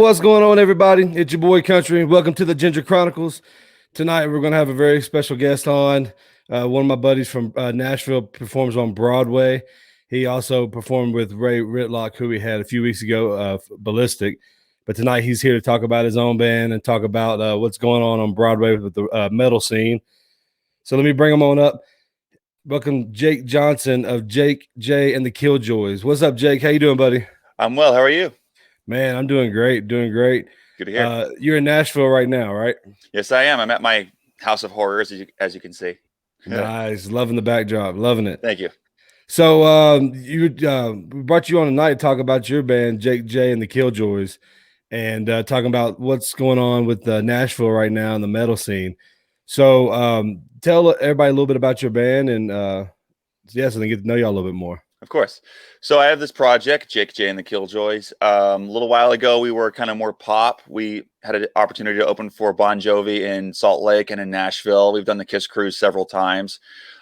What's going on, everybody? It's your boy Country. Welcome to the Ginger Chronicles. Tonight, we're going to have a very special guest on. One of my buddies from Nashville performs on Broadway. He also performed with Ray Ritlock, who we had a few weeks ago, Ballistic. But tonight, he's here to talk about his own band and talk about what's going on Broadway with the metal scene. So let me bring him on up. Welcome, Jake Johnson of Jake, Jay, and the Killjoys. What's up, Jake? How you doing, buddy? I'm well. How are you? Man, I'm doing great. Doing great. Good to hear. You're in Nashville right now, right? Yes, I am. I'm at my House of Horrors, as you can see. Nice. Loving the backdrop. Loving it. Thank you. So we brought you on tonight to talk about your band, Jake, Jay, and the Killjoys, and talking about what's going on with Nashville right now in the metal scene. So tell everybody a little bit about your band and so they get to know y'all a little bit more. Of course. So I have this project, Jake, Jay, and the Killjoys. A little while ago, we were kind of more pop. We had an opportunity to open for Bon Jovi in Salt Lake and in Nashville. We've done the Kiss Cruise several times.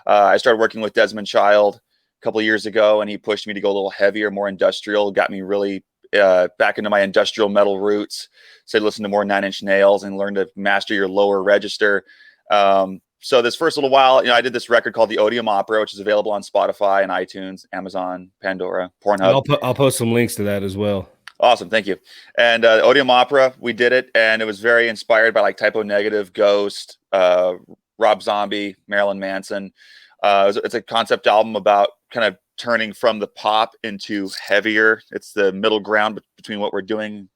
I started working with Desmond Child a couple of years ago, and he pushed me to go a little heavier, more industrial, got me really back into my industrial metal roots. Said listen to more Nine Inch Nails and learn to master your lower register. So this first little while, I did this record called the Odium Opera, which is available on Spotify and iTunes, Amazon, Pandora, Pornhub. I'll post some links to that as well. Awesome. Thank you. And Odium Opera, we did it, and it was very inspired by like Typo Negative, Ghost, Rob Zombie, Marilyn Manson. It's a concept album about kind of turning from the pop into heavier. It's the middle ground between what we're doing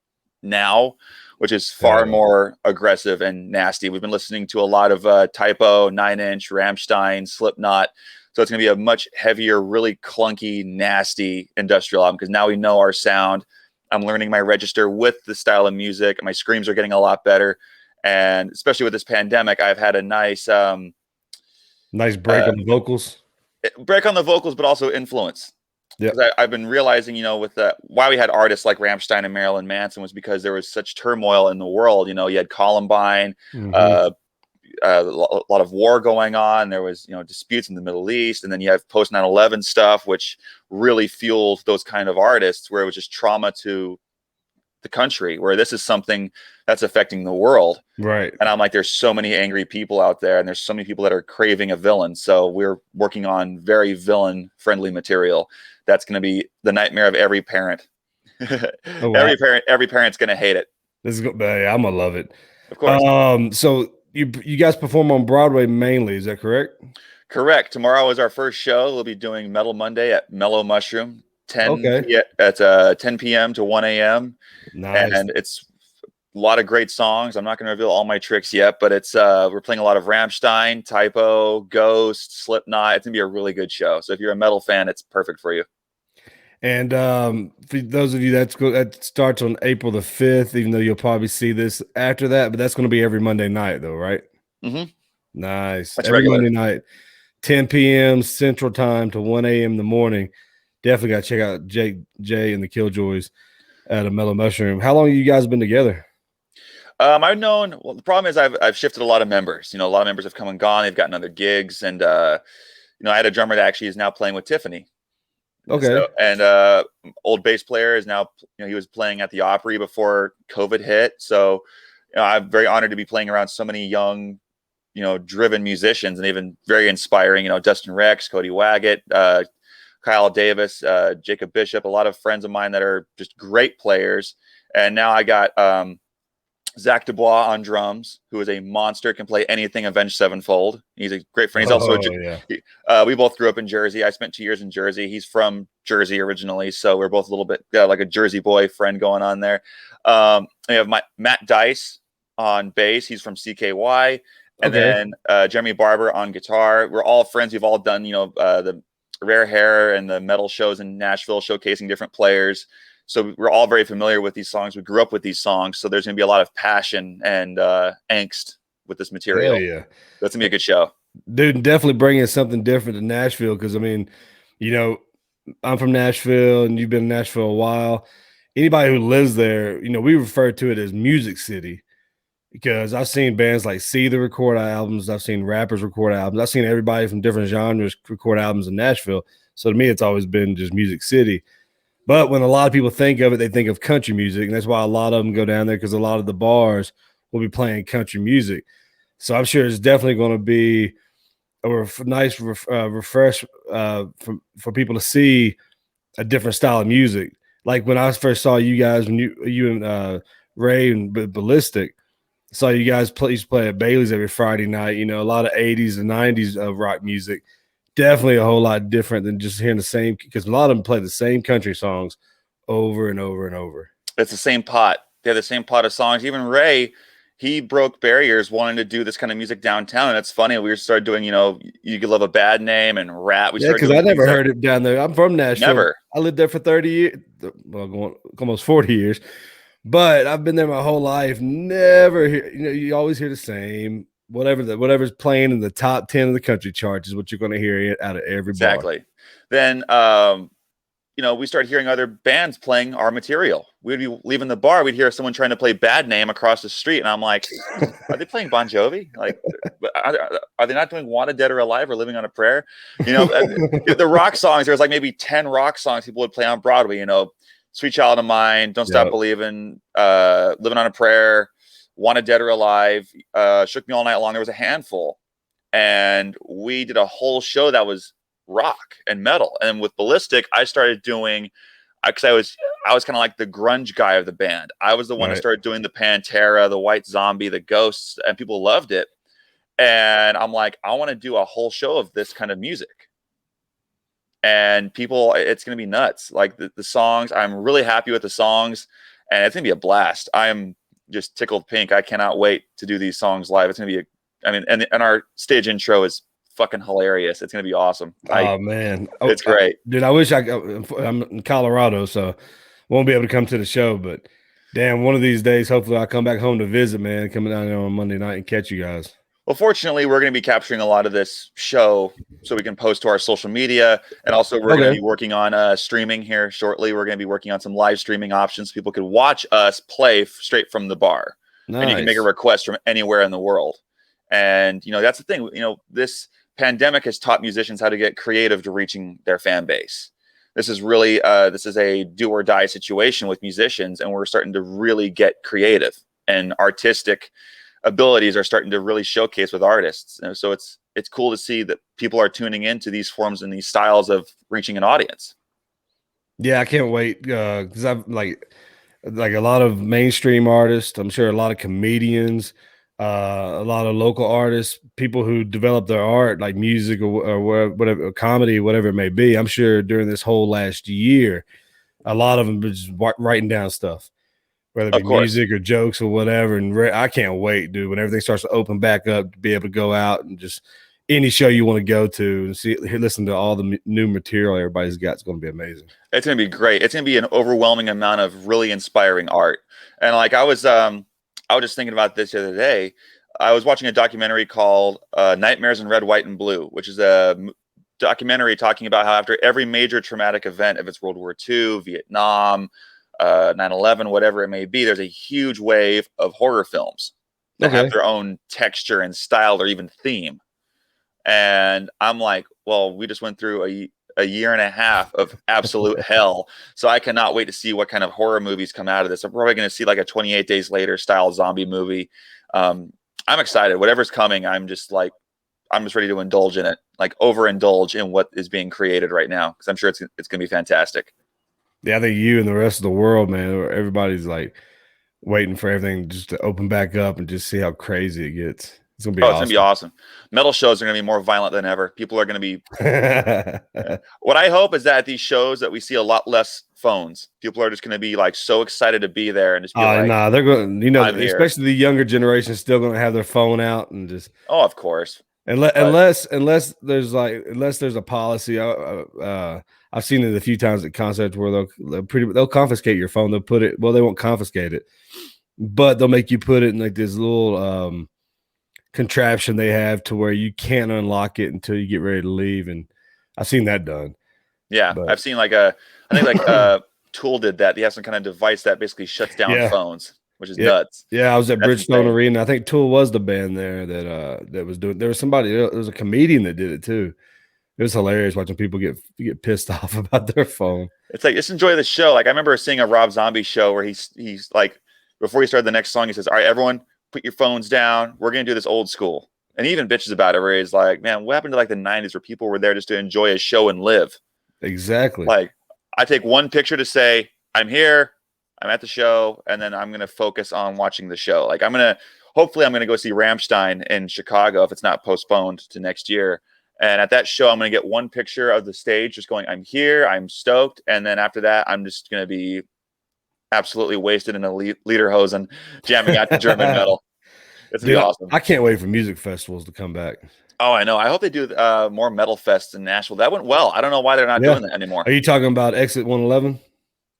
now, which is far more aggressive and nasty. We've been listening to a lot of Typo, 9 Inch, Rammstein, Slipknot. So it's going to be a much heavier, really clunky, nasty industrial album because now we know our sound. I'm learning my register with the style of music. My screams are getting a lot better. And especially with this pandemic, I've had a nice break on the vocals. Break on the vocals, but also influence. Yeah, I've been realizing, with why we had artists like Rammstein and Marilyn Manson was because there was such turmoil in the world. You had Columbine, a lot of war going on. There was, disputes in the Middle East, and then you have post 9/11 stuff, which really fueled those kind of artists, where it was just trauma to the country. Where this is something that's affecting the world, right? And I'm like, there's so many angry people out there, and there's so many people that are craving a villain. So we're working on very villain-friendly material. That's going to be the nightmare of every parent. Oh, wow. Every parent's going to hate it. I'm gonna love it. Of course. So you guys perform on Broadway mainly, is that correct? Correct. Tomorrow is our first show. We'll be doing Metal Monday at Mellow Mushroom, 10 p.m. to 1 a.m. Nice. And it's a lot of great songs. I'm not going to reveal all my tricks yet, but it's we're playing a lot of Rammstein, Typo, Ghost, Slipknot. It's going to be a really good show. So if you're a metal fan, it's perfect for you. And for those of you that starts on April the 5th, even though you'll probably see this after that, but that's going to be every Monday night though, right? Mm-hmm. Nice. That's every regular. Monday night, 10 p.m. Central Time to 1 a.m. in the morning. Definitely got to check out Jake, Jay, and the Killjoys at a Mellow Mushroom. How long have you guys been together? I've known. Well, the problem is I've shifted a lot of members. A lot of members have come and gone. They've gotten other gigs, and I had a drummer that actually is now playing with Tiffany. Okay. So, and old bass player is now, he was playing at the Opry before COVID hit. So, I'm very honored to be playing around so many young, driven musicians, and even very inspiring. Dustin Rex, Cody Waggett, Kyle Davis, Jacob Bishop, a lot of friends of mine that are just great players. And now I got Zach Dubois on drums, who is a monster, can play anything Avenged Sevenfold. He's a great friend. He's also we both grew up in Jersey. I spent 2 years in Jersey. He's from Jersey originally, so we're both a little bit like a Jersey boy friend going on there. We have Matt Dice on bass. He's from CKY. And then Jeremy Barber on guitar. We're all friends. We've all done, the Rare Hair and the metal shows in Nashville, showcasing different players. So we're all very familiar with these songs. We grew up with these songs. So there's going to be a lot of passion and angst with this material. Hell yeah. That's going to be a good show. Dude, definitely bringing something different to Nashville because, I mean, I'm from Nashville and you've been in Nashville a while. Anybody who lives there, we refer to it as Music City because I've seen bands like Seether record albums. I've seen rappers record albums. I've seen everybody from different genres record albums in Nashville. So to me, it's always been just Music City. But when a lot of people think of it, they think of country music, and that's why a lot of them go down there, because a lot of the bars will be playing country music. So I'm sure it's definitely going to be a nice refresh for people to see a different style of music. Like when I first saw you guys, when you and Ray and Ballistic, saw you guys used to play at Bailey's every Friday night. You know, a lot of 80s and 90s rock music. Definitely a whole lot different than just hearing the same, because a lot of them play the same country songs over and over and over. It's the same pot. They have the same pot of songs. Even Ray, he broke barriers wanting to do this kind of music downtown. And it's funny. We started doing, you know, You Could Love a Bad Name and Rat. Yeah, because I never heard it down there. I'm from Nashville. Never. I lived there for 30 years, well, going almost 40 years. But I've been there my whole life. Never hear, you know, you always hear the same. Whatever's playing in the top 10 of the country charts is what you're going to hear out of every bar. Exactly. Then, you know, we started hearing other bands playing our material. We'd be leaving the bar, we'd hear someone trying to play Bad Name across the street, and I'm like, are they playing Bon Jovi? Like, are they not doing Wanted Dead or Alive or Living on a Prayer? You know, the rock songs, there was like maybe 10 rock songs people would play on Broadway, you know, Sweet Child of Mine, Don't Stop Believing, Living on a Prayer, Wanted Dead or Alive, Shook Me All Night Long. There was a handful. And we did a whole show that was rock and metal. And with Ballistic, I started doing, because I was kind of like the grunge guy of the band. I was the one who started doing the Pantera, the White Zombie, the Ghosts, and people loved it. And I'm like, I want to do a whole show of this kind of music. And people, it's going to be nuts. Like the songs, I'm really happy with the songs, and it's going to be a blast. I'm just tickled pink. I cannot wait to do these songs live. It's going to be and our stage intro is fucking hilarious. It's going to be awesome. Oh man. It's great. Dude, I wish I'm in Colorado, so won't be able to come to the show, but damn, one of these days, hopefully I'll come back home to visit, man, coming down there on Monday night and catch you guys. Well, fortunately, we're going to be capturing a lot of this show so we can post to our social media. And also we're going to be working on streaming here shortly. We're going to be working on some live streaming options so people can watch us play straight from the bar. Nice. And you can make a request from anywhere in the world. And, you know, that's the thing. You know, this pandemic has taught musicians how to get creative to reaching their fan base. This is really, this is a do or die situation with musicians, and we're starting to really get creative, and artistic abilities are starting to really showcase with artists. And so it's cool to see that people are tuning into these forms and these styles of reaching an audience. Yeah, I can't wait, because I've like a lot of mainstream artists, I'm sure a lot of comedians, a lot of local artists, people who develop their art, like music or whatever, comedy, whatever it may be. I'm sure during this whole last year, a lot of them are just writing down stuff, whether it be music or jokes or whatever. And I can't wait, dude, when everything starts to open back up, to be able to go out and just any show you want to go to and listen to all the new material everybody's got. It's going to be amazing. It's going to be great. It's going to be an overwhelming amount of really inspiring art. And like I was just thinking about this the other day. I was watching a documentary called Nightmares in Red, White, and Blue, which is a documentary talking about how after every major traumatic event, if it's World War II, Vietnam, 9/11, whatever it may be, there's a huge wave of horror films that have their own texture and style or even theme. And I'm like, well, we just went through a year and a half of absolute hell. So I cannot wait to see what kind of horror movies come out of this. I'm probably going to see like a 28 Days Later style zombie movie. I'm excited. Whatever's coming, I'm just ready to indulge in it, like overindulge in what is being created right now, because I'm sure it's going to be fantastic. Yeah, I think you and the rest of the world, man, everybody's like waiting for everything just to open back up and just see how crazy it gets. It's going to be awesome. It's going to be awesome. Metal shows are going to be more violent than ever. People are going to be what I hope is that at these shows that we see a lot less phones. People are just going to be like so excited to be there and just be like, nah, they're going, you know, especially the younger generation is still going to have their phone out and just, oh, of course. Unless there's a policy. I've seen it a few times at concerts where they'll confiscate your phone. They'll put it, well, they won't confiscate it, but they'll make you put it in like this little contraption they have to where you can't unlock it until you get ready to leave. And I've seen that done. Yeah, but I've seen I think Tool did that. They have some kind of device that basically shuts down phones, which is nuts. Yeah, I was at Bridgestone Arena. I think Tool was the band there that was doing. There was a comedian that did it too. It was hilarious watching people get pissed off about their phone. It's like, just enjoy the show. Like I remember seeing a Rob Zombie show where he's like, before he started the next song, he says, "All right, everyone, put your phones down. We're gonna do this old school." And he even bitches about it, where he's like, "Man, what happened to like the '90s where people were there just to enjoy a show and live?" Exactly. Like, I take one picture to say, "I'm here, I'm at the show," and then I'm gonna focus on watching the show. Like hopefully I'm gonna go see Rammstein in Chicago if it's not postponed to next year. And at that show, I'm going to get one picture of the stage just going, "I'm here, I'm stoked." And then after that, I'm just going to be absolutely wasted in a lederhosen jamming out to German metal. It's going to be awesome. I can't wait for music festivals to come back. Oh, I know. I hope they do more metal fests in Nashville. That went well. I don't know why they're not doing that anymore. Are you talking about Exit 111?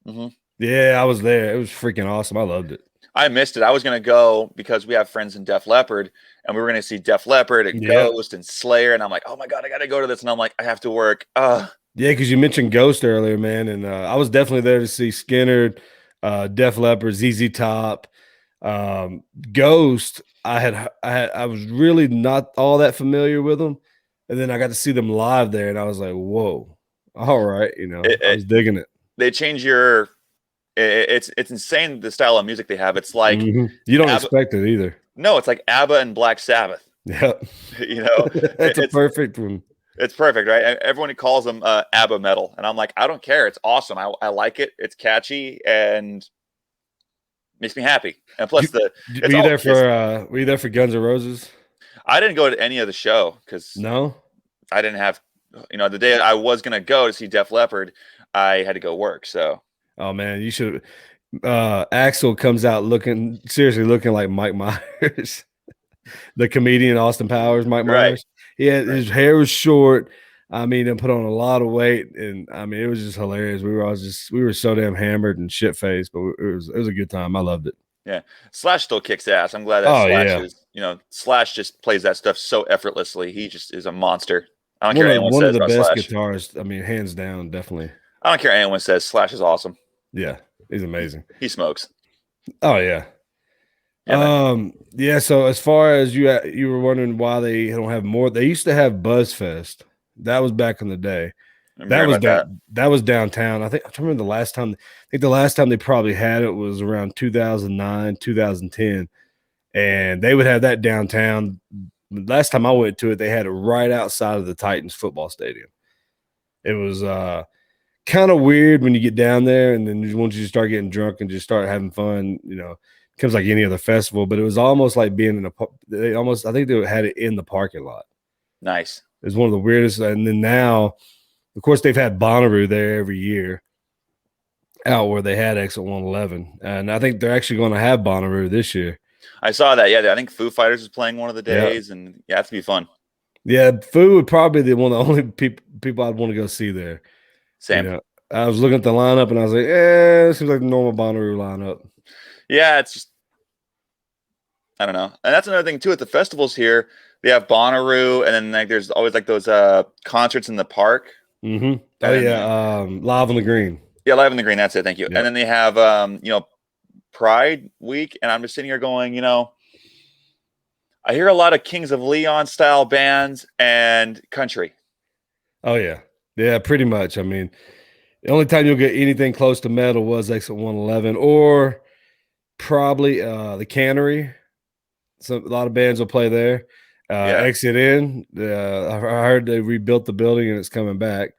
Mm-hmm. Yeah, I was there. It was freaking awesome. I loved it. I missed it. I was going to go because we have friends in Def Leppard, and we were going to see Def Leppard and Ghost and Slayer. And I'm like, oh my God, I got to go to this. And I'm like, I have to work. Yeah, because you mentioned Ghost earlier, man. And I was definitely there to see Skinner, Def Leppard, ZZ Top, Ghost. I was really not all that familiar with them. And then I got to see them live there, and I was like, whoa, all right. I was digging it. They change your... It's insane the style of music they have. It's like you don't expect it either. No, it's like ABBA and Black Sabbath. Yeah, it's a perfect one. It's perfect, right? Everyone calls them ABBA metal, and I'm like, I don't care. It's awesome. I like it. It's catchy and makes me happy. And plus, were you there for Guns N' Roses? I didn't go to any of the show because I didn't have. The day I was gonna go to see Def Leppard, I had to go work. So. Oh man, you should. Axl comes out looking like Mike Myers, the comedian Austin Powers. Mike Myers. His hair was short. I mean, and put on a lot of weight, and I mean, it was just hilarious. We were so damn hammered and shit faced, but it was a good time. I loved it. Yeah, Slash still kicks ass. I'm glad that Slash is. Slash just plays that stuff so effortlessly. He just is a monster. I don't care what anyone says. One of the best guitarists. I mean, hands down, definitely. I don't care what anyone says. Slash is awesome. Yeah, he's amazing. He smokes. Oh yeah. So as far as you were wondering why they don't have more, they used to have BuzzFest. That was back in the day. That was downtown. I'm trying to remember the last time. I think the last time they probably had it was around 2009, 2010, and they would have that downtown. Last time I went to it, they had it right outside of the Titans football stadium. It was kind of weird when you get down there, and then once you start getting drunk and just start having fun, it becomes like any other festival. But it was almost like being in I think they had it in the parking lot. Nice. It was one of the weirdest. And then now, of course, they've had Bonnaroo there every year out where they had Exit 111. And I think they're actually going to have Bonnaroo this year. I saw that. Yeah, I think Foo Fighters is playing one of the days, and it's to be fun. Yeah, Foo would probably be one of the only people I'd want to go see there. Same. I was looking at the lineup, and I was like, it seems like the normal Bonnaroo lineup. Yeah, it's just, I don't know. And that's another thing, too, at the festivals here, they have Bonnaroo, and then there's always those concerts in the park. Mm-hmm. Live on the Green. Yeah, Live on the Green, that's it, thank you. Yep. And then they have, Pride Week, and I'm just sitting here going, I hear a lot of Kings of Leon style bands and country. Oh, yeah. Yeah, pretty much. I mean, the only time you'll get anything close to metal was Exit 111 or probably the Cannery. So a lot of bands will play there. Exit In. I heard they rebuilt the building and it's coming back.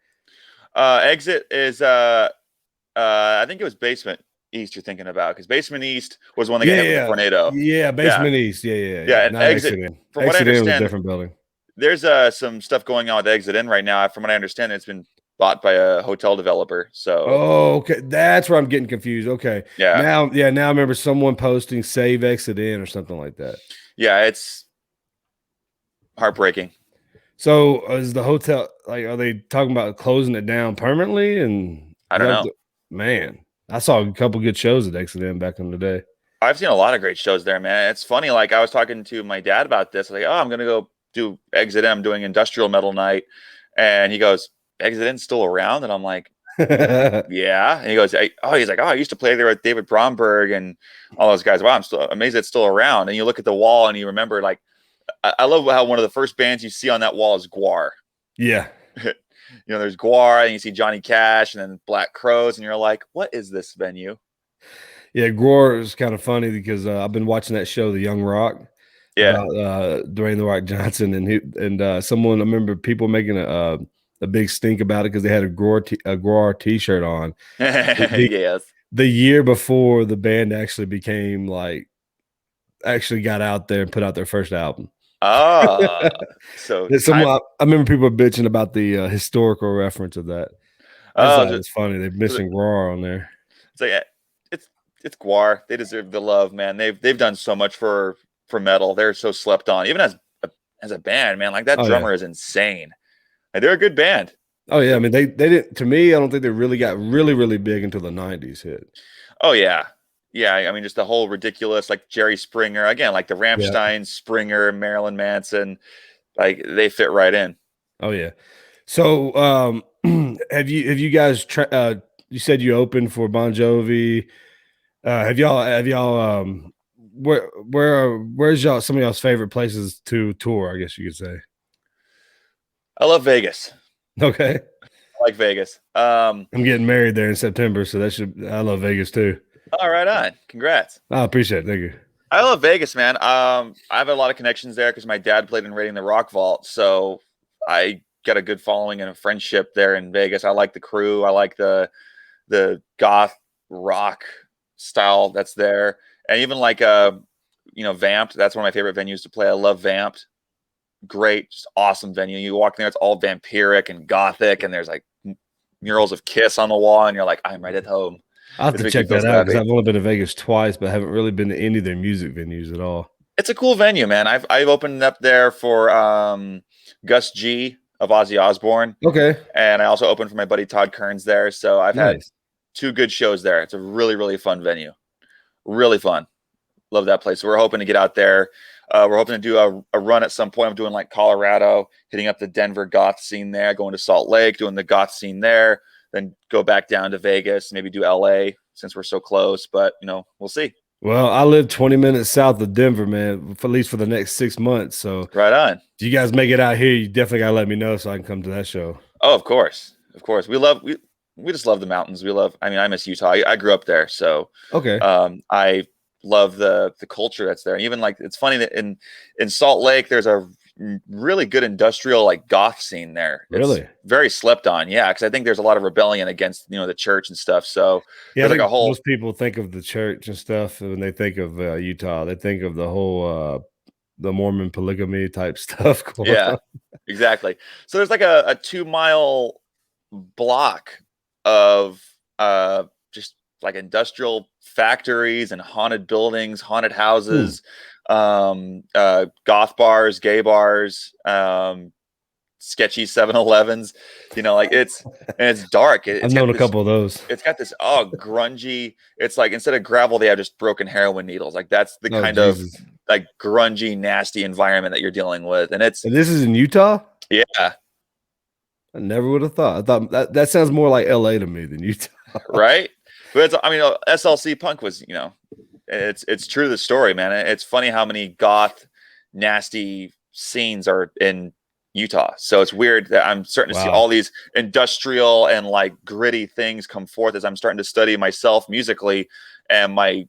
Exit is, I think it was Basement East you're thinking about, because Basement East was one that got hit with the tornado. Yeah, Basement East. Yeah. And Exit In. From what I understand, was a different building. There's some stuff going on with Exit In right now. From what I understand, it's been bought by a hotel developer. So okay, that's where I'm getting confused. Okay, now I remember someone posting "Save Exit In" or something like that. Yeah, it's heartbreaking. So is the hotel are they talking about closing it down permanently? And I don't know. Man, I saw a couple good shows at Exit In back in the day. I've seen a lot of great shows there, man. It's funny. I was talking to my dad about this. I'm I'm gonna go do Exit In. I'm doing industrial metal night, and he goes, Exit In's still around? And I'm like, yeah. And he goes, he's like, I used to play there with David Bromberg and all those guys. Wow, I'm still amazed it's still around. And you look at the wall and you remember, I love how one of the first bands you see on that wall is Guar. Yeah. there's Guar, and you see Johnny Cash, and then Black Crows, and you're like, what is this venue? Yeah, Gore is kind of funny because I've been watching that show, The Young Rock, Yeah. about Dwayne the Rock Johnson, and someone, I remember people making a big stink about it because they had a Gore T-shirt on. Yes. The year before the band actually got out there and put out their first album. So I remember people bitching about the historical reference of that. I just thought it was funny. They're missing Roar on there. It's like it's Guar. They deserve the love, man. They've done so much for metal. They're so slept on, even as a band, man. Like that drummer is insane. Like, they're a good band. Oh yeah, I mean they didn't. To me, I don't think they really got really big until the '90s hit. Oh yeah, yeah. I mean, just the whole ridiculous, like Jerry Springer again, like the Rammstein, Springer, Marilyn Manson, like they fit right in. Oh yeah. So have you guys? You said you opened for Bon Jovi. Have y'all? Where's y'all? Some of y'all's favorite places to tour? I guess you could say. I love Vegas. Okay. I like Vegas. I'm getting married there in September, so I love Vegas too. Oh, right on. Congrats. I appreciate it. Thank you. I love Vegas, man. I have a lot of connections there because my dad played in Raiding the Rock Vault, so I got a good following and a friendship there in Vegas. I like the crew. I like the goth rock style that's there, and even like Vamped. That's one of my favorite venues to play. I love Vamped. Great, just awesome venue. You walk in there, it's all vampiric and gothic, and there's like murals of Kiss on the wall, and you're like, I'm right at home. I'll have to check that out because I've only been to Vegas twice, but I haven't really been to any of their music venues at all. It's a cool venue, man. I've opened up there for Gus G of Ozzy Osbourne. Okay. And I also opened for my buddy Todd Kearns there. So I've had 2 good shows there. It's a really fun venue. Really fun. Love that place. So we're hoping to get out there. We're hoping to do a run at some point. I'm doing like Colorado, hitting up the Denver goth scene there, going to Salt Lake, doing the goth scene there, then go back down to Vegas, maybe do LA since we're so close. But, we'll see. Well, I live 20 minutes south of Denver, man, at least for the next 6 months. So right on. If you guys make it out here, you definitely got to let me know so I can come to that show. Oh, of course. Of course. We just love the mountains. I miss Utah. I grew up there. So, okay. I love the culture that's there. And even like, it's funny that in Salt Lake, there's a really good industrial like goth scene there. Really? It's very slept on. Yeah. Cause I think there's a lot of rebellion against, the church and stuff. So yeah, like most people think of the church and stuff when they think of Utah, they think of the whole, the Mormon polygamy type stuff. Yeah, exactly. So there's like a 2-mile block of just like industrial factories and haunted buildings, haunted houses, goth bars, gay bars, sketchy 7-Elevens, it's dark. I've known a couple of those. It's got this grungy. It's like instead of gravel, they have just broken heroin needles. Like that's the kind of like grungy, nasty environment that you're dealing with. And this is in Utah? Yeah. I never would have thought. I thought that sounds more like LA to me than Utah. Right? But SLC punk was, it's true to the story, man. It's funny how many goth, nasty scenes are in Utah. So it's weird that I'm starting to see all these industrial and like gritty things come forth as I'm starting to study myself musically and my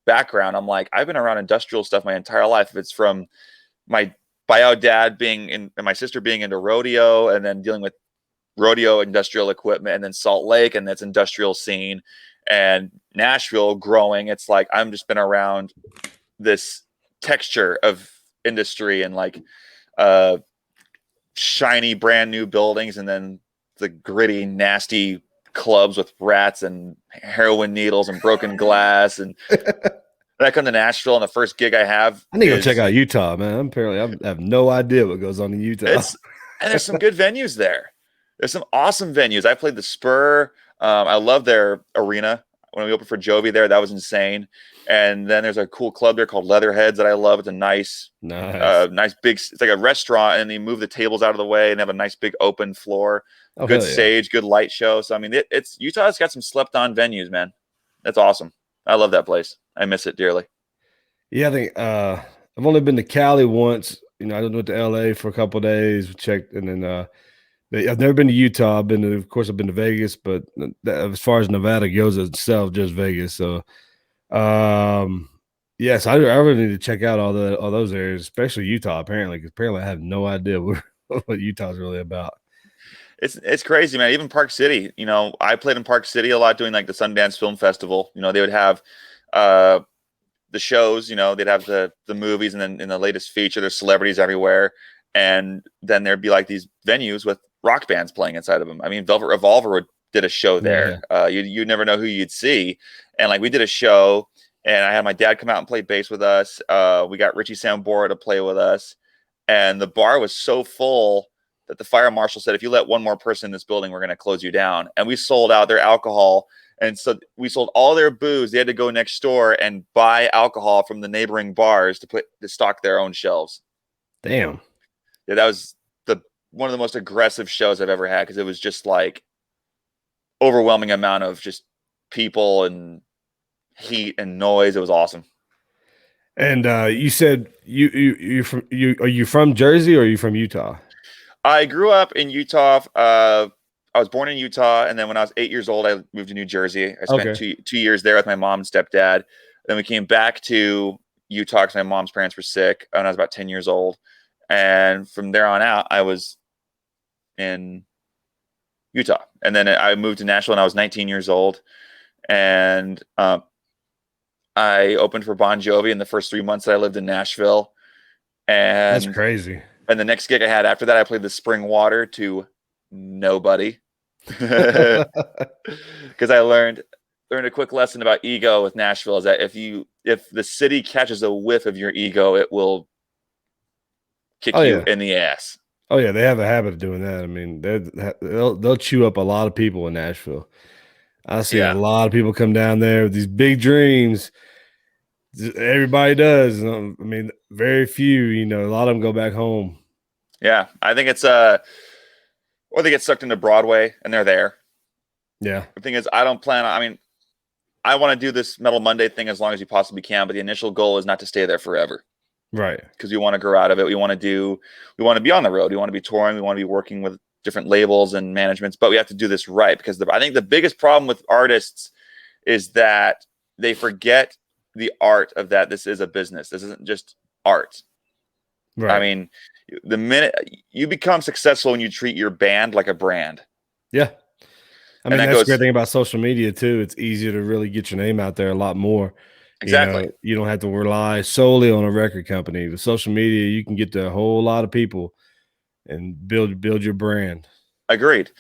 background. I'm like, I've been around industrial stuff my entire life. If it's from my bio dad being in and my sister being into rodeo and then dealing with rodeo industrial equipment and then Salt Lake and that's industrial scene and Nashville growing. It's like, I'm just been around this texture of industry and like, shiny brand new buildings and then the gritty nasty clubs with rats and heroin needles and broken glass and I come to Nashville and the first gig I need to go check out Utah, man. Apparently I have no idea what goes on in Utah. And there's some good venues there. There's some awesome venues. I played the Spur. I love their arena. When we opened for Jovi there, that was insane. And then there's a cool club there called Leatherheads that I love. It's a nice big, it's like a restaurant and they move the tables out of the way and have a nice big open floor, good stage, good light show. So, I mean, Utah's got some slept on venues, man. That's awesome. I love that place. I miss it dearly. Yeah. I think, I've only been to Cali once, I went to LA for a couple of days, checked, and then, I've never been to Utah. Of course, I've been to Vegas, but as far as Nevada goes itself, just Vegas. So, yes, I really need to check out all those areas, especially Utah. Apparently, because apparently I have no idea what Utah's really about. It's crazy, man. Even Park City, I played in Park City a lot doing like the Sundance Film Festival. They would have the shows, they'd have the movies, and then in the latest feature, there's celebrities everywhere. And then there'd be like these venues with rock bands playing inside of them. I mean, Velvet Revolver did a show there. Yeah. You'd never know who you'd see. And like we did a show, and I had my dad come out and play bass with us. We got Richie Sambora to play with us. And the bar was so full that the fire marshal said, if you let one more person in this building, we're going to close you down. And we sold out their alcohol. And so we sold all their booze. They had to go next door and buy alcohol from the neighboring bars to stock their own shelves. Damn. Yeah, that was one of the most aggressive shows I've ever had, because it was just like overwhelming amount of just people and heat and noise. It was awesome. And you said are you from Jersey or are you from Utah? I grew up in Utah. I was born in Utah, and then when I was 8 years old, I moved to New Jersey. I spent 2 years there with my mom and stepdad. Then we came back to Utah because my mom's parents were sick when I was about 10 years old. And from there on out, I was in Utah. And then I moved to Nashville when I was 19 years old. And I opened for Bon Jovi in the first 3 months that I lived in Nashville. And that's crazy. And the next gig I had after that, I played the Spring Water to nobody. Because I learned a quick lesson about ego with Nashville, is that if the city catches a whiff of your ego, it will kick you in the ass. Oh yeah, they have a habit of doing that. I mean, they'll chew up a lot of people in Nashville. I see a lot of people come down there with these big dreams. Everybody does. I mean, very few, a lot of them go back home. Yeah, I think it's or they get sucked into Broadway and they're there. Yeah. The thing is, I want to do this Metal Monday thing as long as you possibly can, but the initial goal is not to stay there forever. Right. Because we want to grow out of it. We want to be on the road. We want to be touring. We want to be working with different labels and managements, but we have to do this right, because I think the biggest problem with artists is that they forget the art of that. This is a business. This isn't just art. Right. I mean, the minute you become successful when you treat your band like a brand. Yeah. I mean, that's the great thing about social media too. It's easier to really get your name out there a lot more. Exactly. You don't have to rely solely on a record company. With social media, you can get to a whole lot of people and build your brand. Agreed.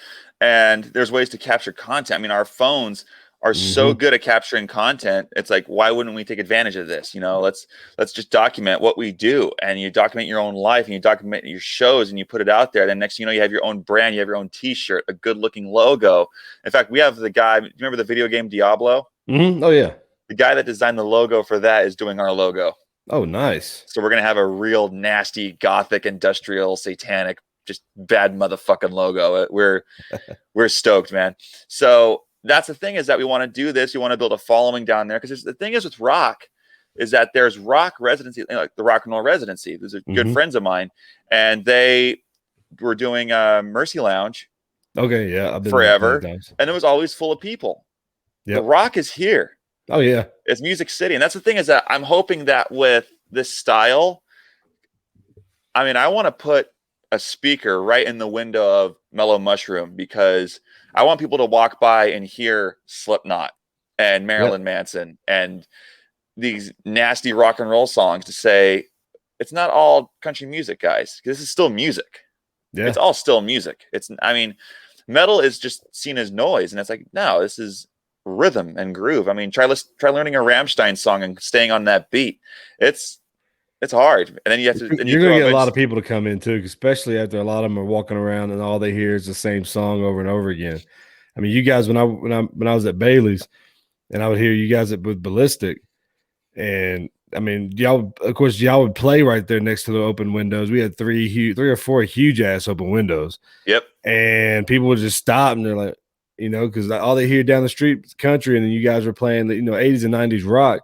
And there's ways to capture content. I mean, our phones are so good at capturing content. It's like, why wouldn't we take advantage of this? Let's just document what we do, and you document your own life, and you document your shows, and you put it out there. Then next, you have your own brand, you have your own T-shirt, a good looking logo. In fact, we have the guy. Do you remember the video game Diablo? Oh yeah. The guy that designed the logo for that is doing our logo. Oh, nice. So we're gonna have a real nasty, gothic, industrial, satanic, just bad motherfucking logo. We're stoked, man. So that's the thing, is that we want to do this. We want to build a following down there, because the thing is with rock is that there's rock residency, like the rock and roll residency. Those are good friends of mine, and they were doing Mercy Lounge. Okay, yeah, I've been forever, and it was always full of people. Yep. The rock is here. Oh yeah, it's Music City, and that's the thing, is that I'm hoping that with this style, I want to put a speaker right in the window of Mellow Mushroom, because I want people to walk by and hear Slipknot and Marilyn Manson and these nasty rock and roll songs, to say it's not all country music, guys. This is still music. Yeah. It's all still music. Metal is just seen as noise, and it's like, no, this is rhythm and groove. Try learning a Rammstein song and staying on that beat. It's hard, and then you have to. You're gonna get a lot of people to come in too, especially after a lot of them are walking around and all they hear is the same song over and over again. You guys, when I was at Bailey's, and I would hear you guys with Ballistic, and y'all, of course, y'all would play right there next to the open windows. We had three or four huge ass open windows. Yep. And people would just stop, and they're like, because all they hear down the street is country, and then you guys were playing the 80s and 90s rock.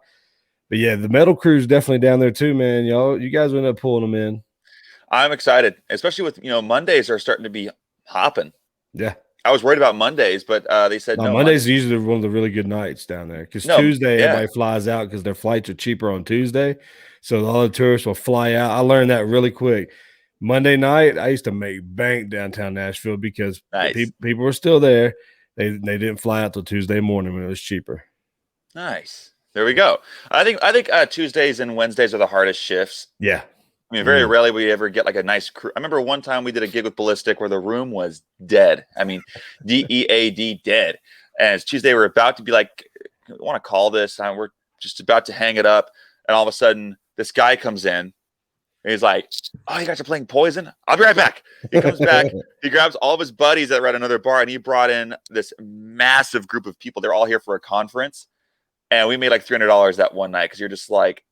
But yeah, the metal crew's definitely down there too, man. You guys end up pulling them in. I'm excited, especially with Mondays are starting to be hopping. Yeah. I was worried about Mondays, but they said no. Mondays are usually one of the really good nights down there because No, Tuesday yeah. everybody flies out because their flights are cheaper on Tuesday. So all the tourists will fly out. I learned that really quick. Monday night, I used to make bank downtown Nashville because Nice. people were still there. They didn't fly out till Tuesday morning when it was cheaper. Nice. There we go. I think Tuesdays and Wednesdays are the hardest shifts. Yeah. I mean, very rarely we ever get like a nice crew. I remember one time we did a gig with Ballistic where the room was dead. I mean, DEAD, dead. And it's Tuesday, we're about to be like, I want to call this. We're just about to hang it up. And all of a sudden, this guy comes in. And he's like, "Oh, you guys are playing Poison? I'll be right back." He comes back. He grabs all of his buddies that were at another bar, and he brought in this massive group of people. They're all here for a conference. And we made like $300 that one night because you're just like,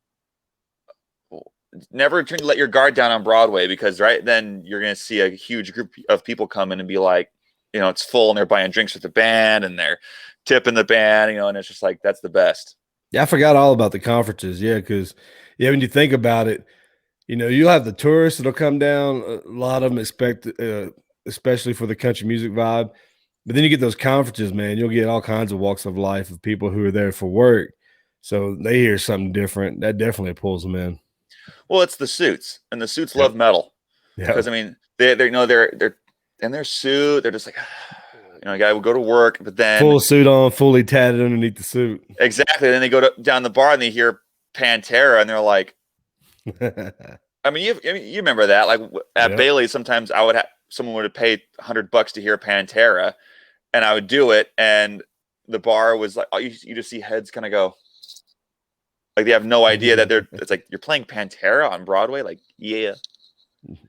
never let your guard down on Broadway because right then you're going to see a huge group of people come in and be like, you know, it's full and they're buying drinks with the band and they're tipping the band, you know, and it's just like, that's the best. Yeah, I forgot all about the conferences. Yeah, because when you think about it, you know, you'll have the tourists that'll come down. A lot of them expect, especially for the country music vibe. But then you get those conferences, man. You'll get all kinds of walks of life of people who are there for work. So they hear something different. That definitely pulls them in. Well, it's the suits, and the suits love metal. Yeah. Because I mean, they're in their suit. They're just like, you know, a guy will go to work, but then full suit on, fully tatted underneath the suit. Exactly. Then they go down the bar and they hear Pantera, and they're like, I mean, you remember that? Like at Bailey, sometimes I would have someone would pay $100 to hear Pantera, and I would do it, and the bar was like, you just see heads kind of go. Like they have no idea that it's like you're playing Pantera on Broadway. Like, yeah.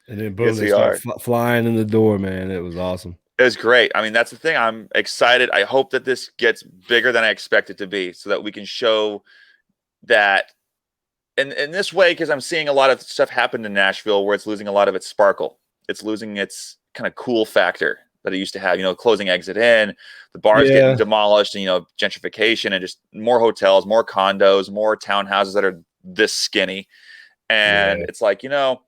And then boom, they start flying in the door, man. It was awesome. It was great. I mean, that's the thing. I'm excited. I hope that this gets bigger than I expect it to be so that we can show that in this way, because I'm seeing a lot of stuff happen in Nashville where it's losing a lot of its sparkle. It's losing its kind of cool factor that it used to have, you know, closing exit in, the bars getting demolished, and, you know, gentrification and just more hotels, more condos, more townhouses that are this skinny. And it's like, you know,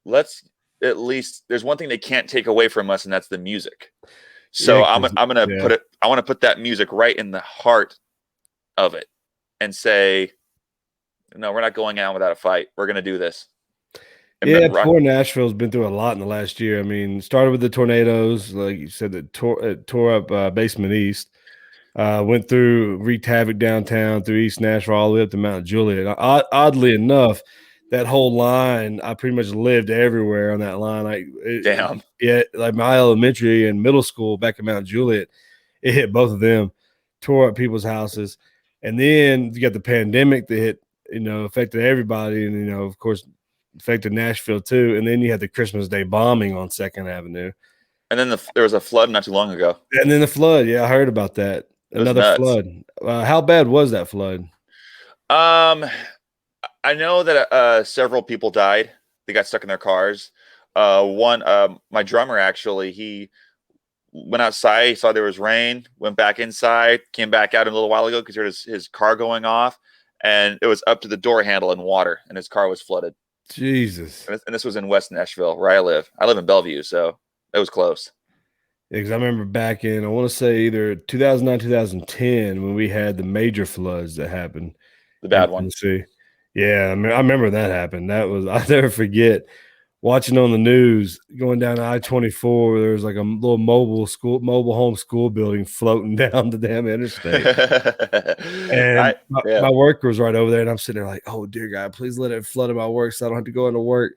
let's at least, there's one thing they can't take away from us, and that's the music. So I'm going to put it, I want to put that music right in the heart of it and say, no, we're not going out without a fight. We're going to do this. Poor Nashville's been through a lot in the last year. I mean, started with the tornadoes, like you said, that tore up Basement East, went through, wreaked havoc downtown through East Nashville all the way up to Mount Juliet. Oddly enough, that whole line, I pretty much lived everywhere on that line. Like my elementary and middle school back in Mount Juliet, it hit both of them, tore up people's houses. And then you got the pandemic that hit, you know, affected everybody. And, you know, of course, affected Nashville too. And then you had the Christmas Day bombing on 2nd Avenue. And then there was a flood not too long ago. And then the flood. Yeah, I heard about that. Another flood. How bad was that flood? I know that several people died. They got stuck in their cars. My drummer, actually, he went outside, he saw there was rain, went back inside, came back out a little while ago because he heard his car going off, and it was up to the door handle in water, and his car was flooded. Jesus. And this was in West Nashville, where I live. I live in Bellevue, so it was close. Yeah, because I remember back in, I want to say either 2009, 2010, when we had the major floods that happened. The bad one. Yeah, I mean, I remember that happened. That was, I'll never forget watching on the news going down I-24. There was like a little mobile home school building floating down the damn interstate. And my work was right over there, and I'm sitting there like, oh dear God, please let it flood in my work so I don't have to go into work.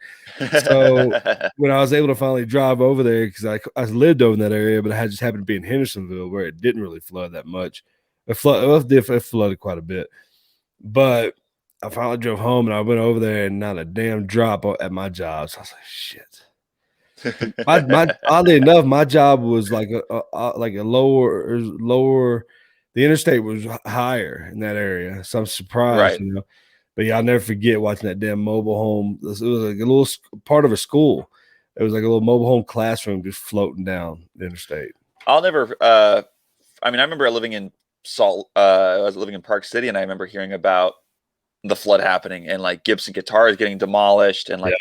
So when I was able to finally drive over there, because I lived over in that area, but I just happened to be in Hendersonville where it didn't really flood that much. It flooded quite a bit, but I finally drove home and I went over there and not a damn drop at my job. So I was like, shit. Oddly enough, my job was like a lower. The interstate was higher in that area, so I'm surprised, you know. But yeah, I'll never forget watching that damn mobile home. It was like a little part of a school. It was like a little mobile home classroom just floating down the interstate. I'll never. I mean, I remember living in I was living in Park City, and I remember hearing about the flood happening and like Gibson guitars getting demolished and like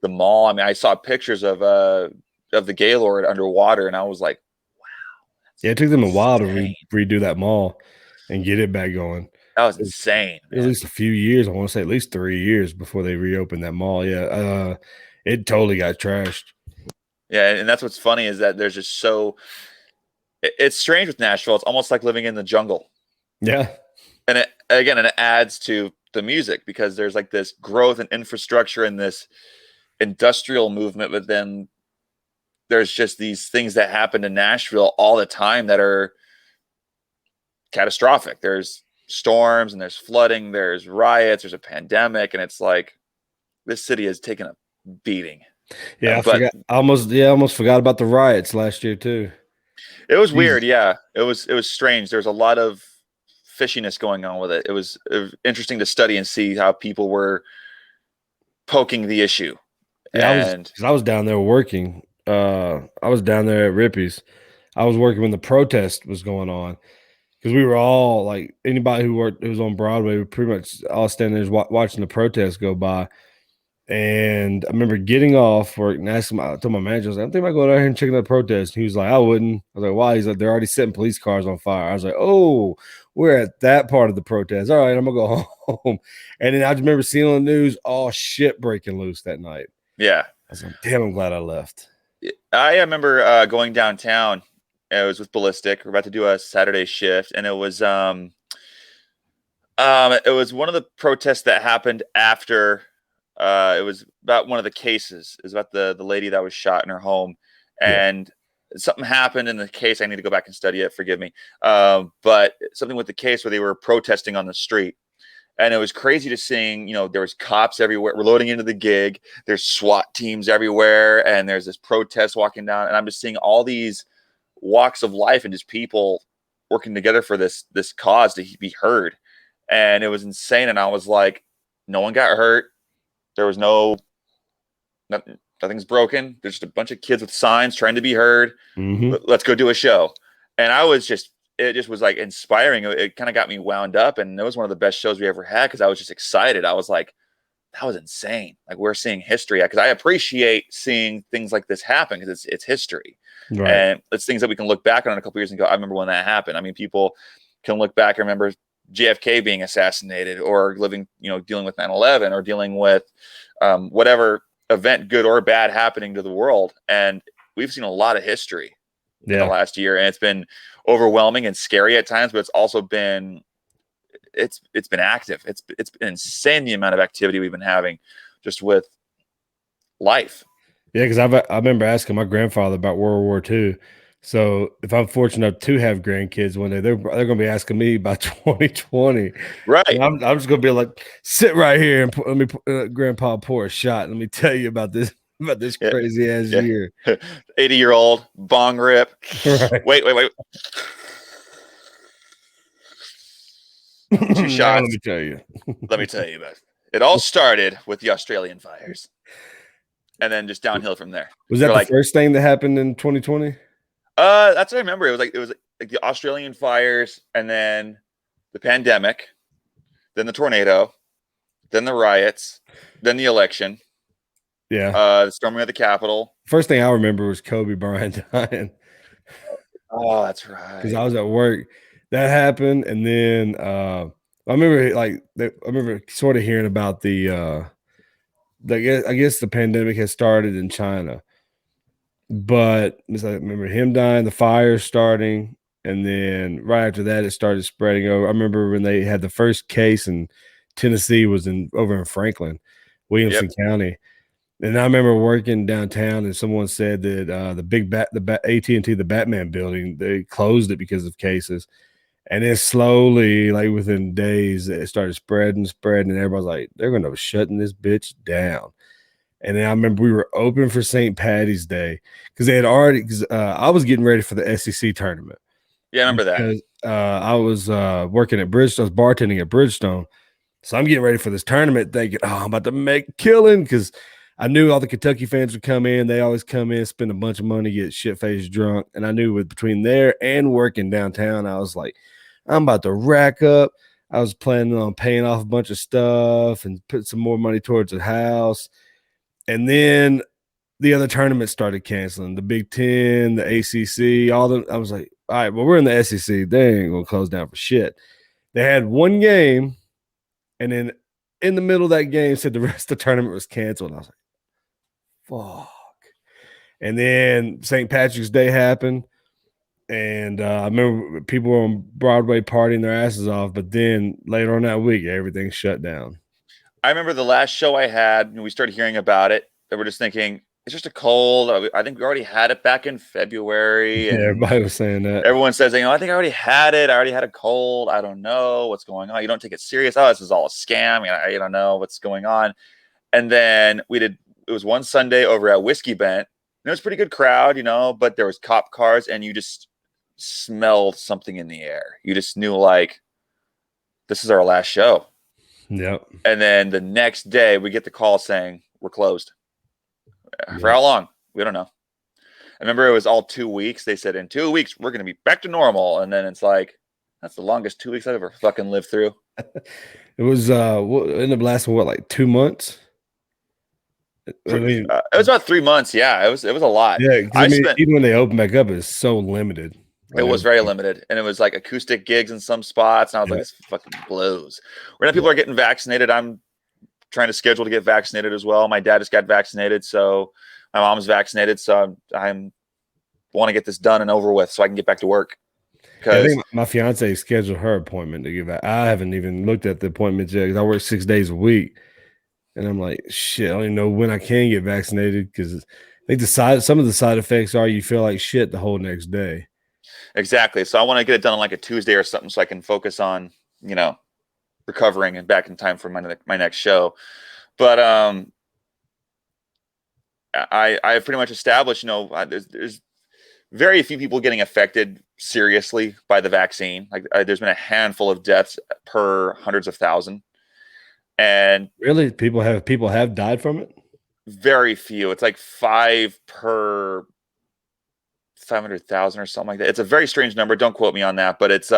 the mall. I mean, I saw pictures of of the Gaylord underwater, and I was like, Yeah, it took them a while to insane. redo that mall and get it back going. That was It was insane, at man. least a few years. I want to say at least 3 years before they reopened that mall. Yeah, it totally got trashed. Yeah, and that's what's funny is that there's just it's strange with Nashville. It's almost like living in the jungle. Yeah. And it adds to the music because there's like this growth and infrastructure and this industrial movement, but then there's just these things that happen in Nashville all the time that are catastrophic. There's storms and there's flooding, there's riots, there's a pandemic, and it's like this city has taken a beating. Yeah, But I almost forgot about the riots last year too. it was weird. Yeah, it was strange. There's a lot of fishiness going on with it. It was interesting to study and see how people were poking the issue. Yeah, I was down there working. I was down there at Rippy's. I was working when the protest was going on because we were all like anybody who was on Broadway, we were pretty much all standing there watching the protest go by. And I remember getting off work and asking I told my manager, I was like, I'm thinking about going out here and checking out the protest. And he was like, I wouldn't. I was like, why? He's like, they're already setting police cars on fire. I was like, oh, we're at that part of the protest. All right, I'm gonna go home. And then I just remember seeing on the news all shit breaking loose that night. Yeah. I was like, damn, I'm glad I left. I remember going downtown. It was with Ballistic. We're about to do a Saturday shift, and it was one of the protests that happened after. It was about one of the cases. It was about the lady that was shot in her home, and something happened in the case. I need to go back and study it. Forgive me. But something with the case where they were protesting on the street. And it was crazy to seeing, there was cops everywhere. We're loading into the gig. There's SWAT teams everywhere. And there's this protest walking down. And I'm just seeing all these walks of life and just people working together for this cause to be heard. And it was insane. And I was like, no one got hurt. There was nothing's broken. There's just a bunch of kids with signs trying to be heard. Mm-hmm. Let's go do a show. And it just was like inspiring. It kind of got me wound up, and it was one of the best shows we ever had because I was just excited. I was like, that was insane. Like, we're seeing history, because I appreciate seeing things like this happen because it's history. Right. And it's things that we can look back on in a couple of years and go, I remember when that happened. I mean, people can look back and remember JFK being assassinated, or dealing with 9/11, or dealing with whatever event, good or bad, happening to the world. And we've seen a lot of history in the last year, and it's been overwhelming and scary at times, but it's also been been active. It's been insane, the amount of activity we've been having just with life. Yeah, because I remember asking my grandfather about World War II. So if I'm fortunate enough to have grandkids one day, they're going to be asking me about 2020. Right. And I'm just going to be like, sit right here and let me Grandpa pour a shot. Let me tell you about this crazy ass year. 80-year-old bong rip. Right. Wait. 2 shots. Now, let me tell you about it. It all started with the Australian fires, and then just downhill from there. Was that the first thing that happened in 2020? That's what I remember. It was like the Australian fires, and then the pandemic, then the tornado, then the riots, then the election. Yeah. The storming of the Capitol. First thing I remember was Kobe Bryant dying. Oh, that's right. Because I was at work. That happened, and then I remember sort of hearing about I guess the pandemic had started in China. But I remember him dying, the fire starting, and then right after that, it started spreading over. I remember when they had the first case in Tennessee was over in Franklin, Williamson County. And I remember working downtown, and someone said that the AT&T, the Batman building, they closed it because of cases. And then slowly, like within days, it started spreading, and everybody's like, they're going to be shutting this bitch down. And then I remember we were open for St. Patty's Day because they had already, I was getting ready for the SEC tournament. Yeah, I remember that. I was working at Bridgestone, I was bartending at Bridgestone. So I'm getting ready for this tournament thinking, I'm about to make killing, because I knew all the Kentucky fans would come in. They always come in, spend a bunch of money, get shit-faced drunk. And I knew between there and working downtown, I was like, I'm about to rack up. I was planning on paying off a bunch of stuff and put some more money towards the house. And then the other tournaments started canceling. The Big Ten, the ACC, all them. I was like, all right, well, we're in the SEC. They ain't gonna close down for shit. They had one game, and then in the middle of that game, said the rest of the tournament was canceled. And I was like, fuck. And then St. Patrick's Day happened. And I remember people were on Broadway partying their asses off, but then later on that week, everything shut down. I remember the last show I had, and we started hearing about it, and we're just thinking, it's just a cold. I think we already had it back in February. Yeah, And everybody was saying that. everyone says, I think I already had it. I already had a cold. I don't know what's going on. You don't take it serious. Oh, this is all a scam. I don't know what's going on. And then it was one Sunday over at Whiskey Bent. And it was a pretty good crowd, but there was cop cars, and you just smelled something in the air. You just knew, like, this is our last show. Yep. And then the next day we get the call saying we're closed. For how long? We don't know. I remember it was all 2 weeks. They said in 2 weeks we're going to be back to normal. And then it's like, that's the longest 2 weeks I've ever fucking lived through. It was ended up lasting like 2 months. I mean, it was about 3 months. Yeah, it was a lot. Yeah, I mean, even when they open back up, it's so limited. It was very limited, and it was like acoustic gigs in some spots, and I was like, this fucking blows. Right now, people are getting vaccinated. I'm trying to schedule to get vaccinated as well. My dad just got vaccinated, so my mom's vaccinated, so I'm want to get this done and over with so I can get back to work. I think my fiance scheduled her appointment to give that. I haven't even looked at the appointments yet because I work 6 days a week, and I'm like, shit, I don't even know when I can get vaccinated because I think some of the side effects are you feel like shit the whole next day. Exactly. So I want to get it done on like a Tuesday or something so I can focus on, recovering and back in time for my next show. But I pretty much established, there's very few people getting affected seriously by the vaccine. Like there's been a handful of deaths per hundreds of thousands. And really, people have died from it? Very few. It's like 5 per 500,000 or something like that. It's a very strange number. Don't quote me on that, but it's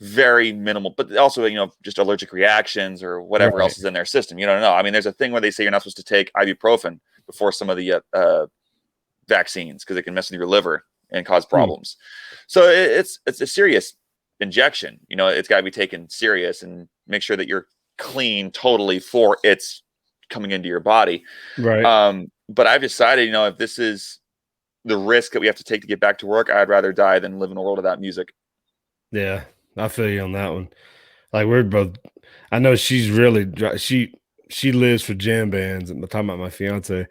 very minimal. But also, just allergic reactions or whatever else is in their system. You don't know. I mean, there's a thing where they say you're not supposed to take ibuprofen before some of the vaccines because it can mess with your liver and cause problems. So it's a serious injection. It's got to be taken serious and make sure that you're clean totally for it's coming into your body. Right. But I've decided, if this is the risk that we have to take to get back to work, I'd rather die than live in a world without music. Yeah, I feel you on that one. Like we're both. I know she's really she lives for jam bands. I'm talking about my fiance,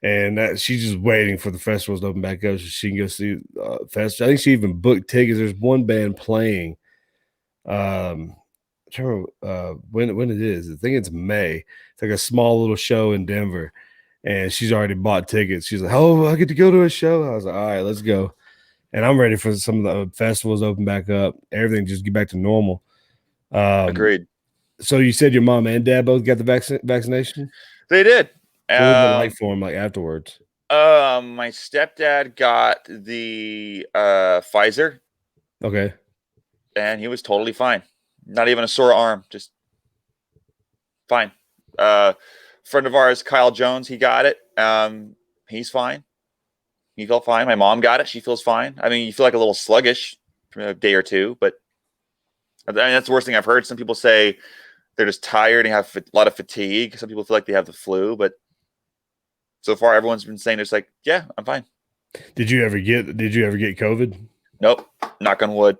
and that she's just waiting for the festivals to open back up so she can go see fest. I think she even booked tickets. There's one band playing. I'm trying to remember when it is. I think it's May. It's like a small little show in Denver. And she's already bought tickets. She's like, oh, I get to go to a show. I was like, all right, let's go. And I'm ready for some of the festivals to open back up. Everything just get back to normal. Agreed. So you said your mom and dad both got the vaccination? They did. What was it like for them, like afterwards? My stepdad got the Pfizer. Okay. And he was totally fine. Not even a sore arm, just fine. Friend of ours, Kyle Jones, he got it. He's fine. He felt fine. My mom got it. She feels fine. I mean, you feel like a little sluggish for a day or two, but that's the worst thing I've heard. Some people say they're just tired and have a lot of fatigue. Some people feel like they have the flu, but so far everyone's been saying it's like, yeah, I'm fine. Did you ever get COVID? Nope. Knock on wood.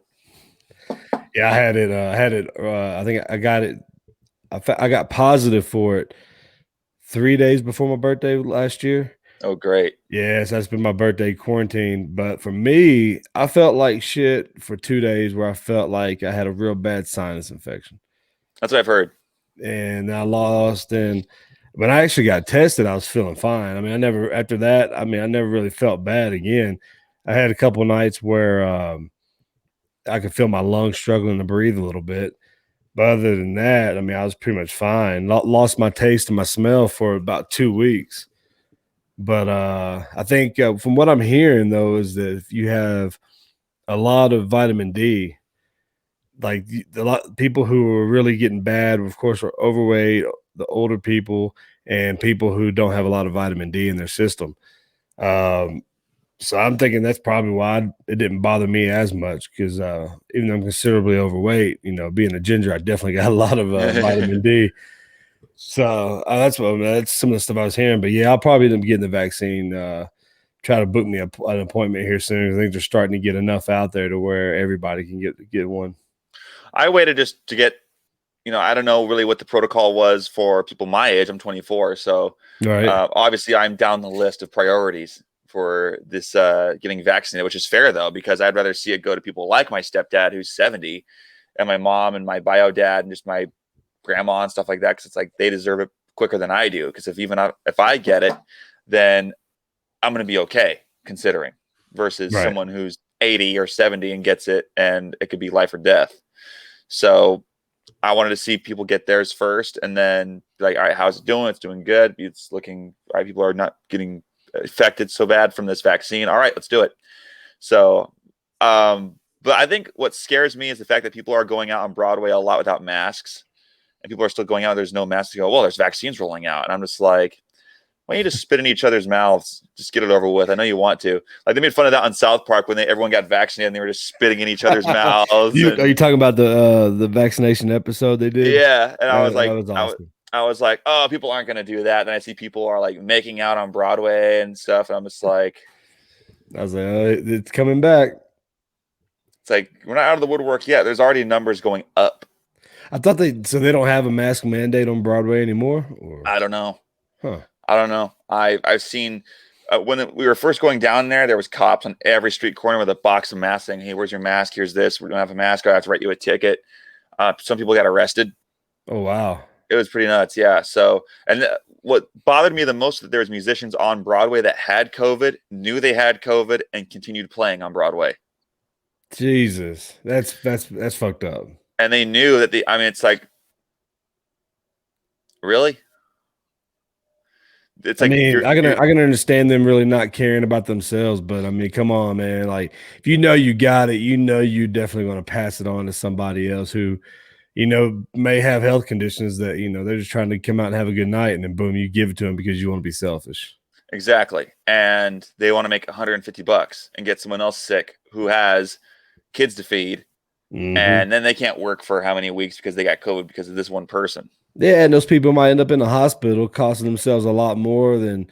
Yeah, I had it. I think I got it. I got positive for it 3 days before my birthday last year. Oh, great. Yes, that's been my birthday quarantine. But for me, I felt like shit for 2 days where I felt like I had a real bad sinus infection. That's what I've heard. And I lost. And when I actually got tested, I was feeling fine. I mean, after that, I never really felt bad again. I had a couple of nights where I could feel my lungs struggling to breathe a little bit. But other than that, I was pretty much fine. Lost my taste and my smell for about 2 weeks. But I think from what I'm hearing, though, is that if you have a lot of vitamin D, like a lot of people who are really getting bad, of course, are overweight, the older people, and people who don't have a lot of vitamin D in their system. So I'm thinking that's probably why it didn't bother me as much because even though I'm considerably overweight, being a ginger, I definitely got a lot of vitamin D. So that's some of the stuff I was hearing. But yeah, I'll probably end up getting the vaccine. Try to book me an appointment here soon. I think they're starting to get enough out there to where everybody can get one. I waited just to get, I don't know really what the protocol was for people my age. I'm 24, so obviously I'm down the list of priorities for this getting vaccinated, which is fair though, because I'd rather see it go to people like my stepdad who's 70 and my mom and my bio dad and just my grandma and stuff like that, because it's like they deserve it quicker than I do, because if I get it, then I'm going to be okay, considering, versus someone who's 80 or 70 and gets it and it could be life or death. So I wanted to see people get theirs first and then like, all right, how's it doing? It's doing good. It's looking all right. People are not getting affected so bad from this vaccine. All right, let's do it. So, but I think what scares me is the fact that people are going out on Broadway a lot without masks, and people are still going out. There's no masks. They go, well, there's vaccines rolling out. And I'm just like, why don't you just spit in each other's mouths? Just get it over with. I know you want to. Like they made fun of that on South Park when everyone got vaccinated and they were just spitting in each other's mouths. Are you talking about the vaccination episode they did? Yeah. And I was like, that was awesome. I was like, oh, people aren't going to do that. Then I see people are like making out on Broadway and stuff. And I'm just like, I was like, it's coming back. It's like, we're not out of the woodwork yet. There's already numbers going up. I thought they don't have a mask mandate on Broadway anymore. Or? I don't know. Huh. I don't know. I've seen when we were first going down there was cops on every street corner with a box of masks saying, hey, where's your mask? Here's this. We don't have a mask. I have to write you a ticket. Some people got arrested. Oh, wow. It was pretty nuts. Yeah. So, and what bothered me the most is that there was musicians on Broadway that had COVID, knew they had COVID, and continued playing on Broadway. Jesus. That's fucked up. And they knew that it's like, really? It's like, I can understand them really not caring about themselves, but I mean, come on, man. Like, if you got it, you're definitely going to pass it on to somebody else who, may have health conditions that, they're just trying to come out and have a good night. And then boom, you give it to them because you want to be selfish. Exactly. And they want to make $150 and get someone else sick who has kids to feed. Mm-hmm. And then they can't work for how many weeks because they got COVID because of this one person. Yeah, and those people might end up in the hospital costing themselves a lot more than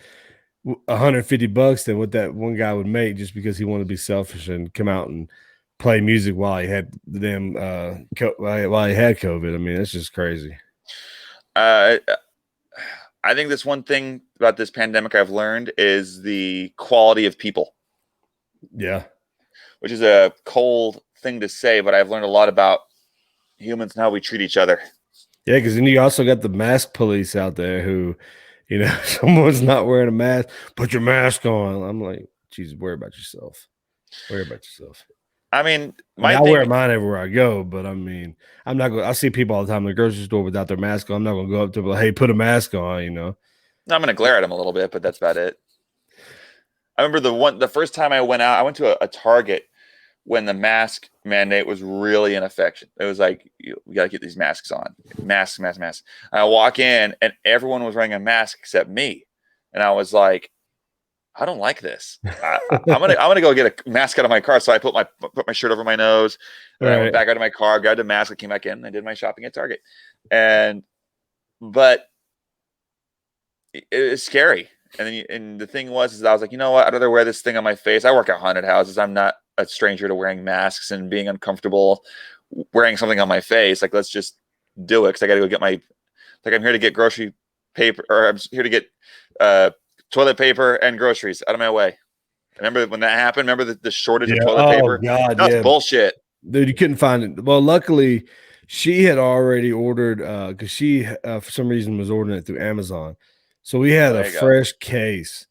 $150 than what that one guy would make just because he wanted to be selfish and come out and play music while he had while he had COVID. I mean, that's just crazy. I think this one thing about this pandemic I've learned is the quality of people. Yeah. Which is a cold thing to say, but I've learned a lot about humans and how we treat each other. Yeah, because then you also got the mask police out there who, someone's not wearing a mask, put your mask on. I'm like, Jesus, worry about yourself. Worry about yourself. I mean, I wear mine everywhere I go, but I mean, I'm not going. I see people all the time in the grocery store without their mask on. I'm not going to go up to them like, hey, put a mask on. I'm going to glare at them a little bit, but that's about it. I remember the first time I went out, I went to a Target when the mask mandate was really in effect. It was like, we got to get these masks on. Masks. And I walk in and everyone was wearing a mask except me. And I was like, I don't like this. I'm gonna go get a mask out of my car. So I put my shirt over my nose, and I went back out of my car, grabbed a mask, I came back in, and I did my shopping at Target. But it was scary. And the thing was, I was like, you know what? I'd rather wear this thing on my face. I work at haunted houses. I'm not a stranger to wearing masks and being uncomfortable wearing something on my face. Like, let's just do it. Cause I got to go get I'm here to get grocery paper, or I'm here to get toilet paper and groceries out of my way. Remember when that happened? Remember the shortage of toilet paper? God, that's bullshit. Dude, you couldn't find it. Well, luckily she had already ordered, cause she, for some reason was ordering it through Amazon. So we had a fresh case,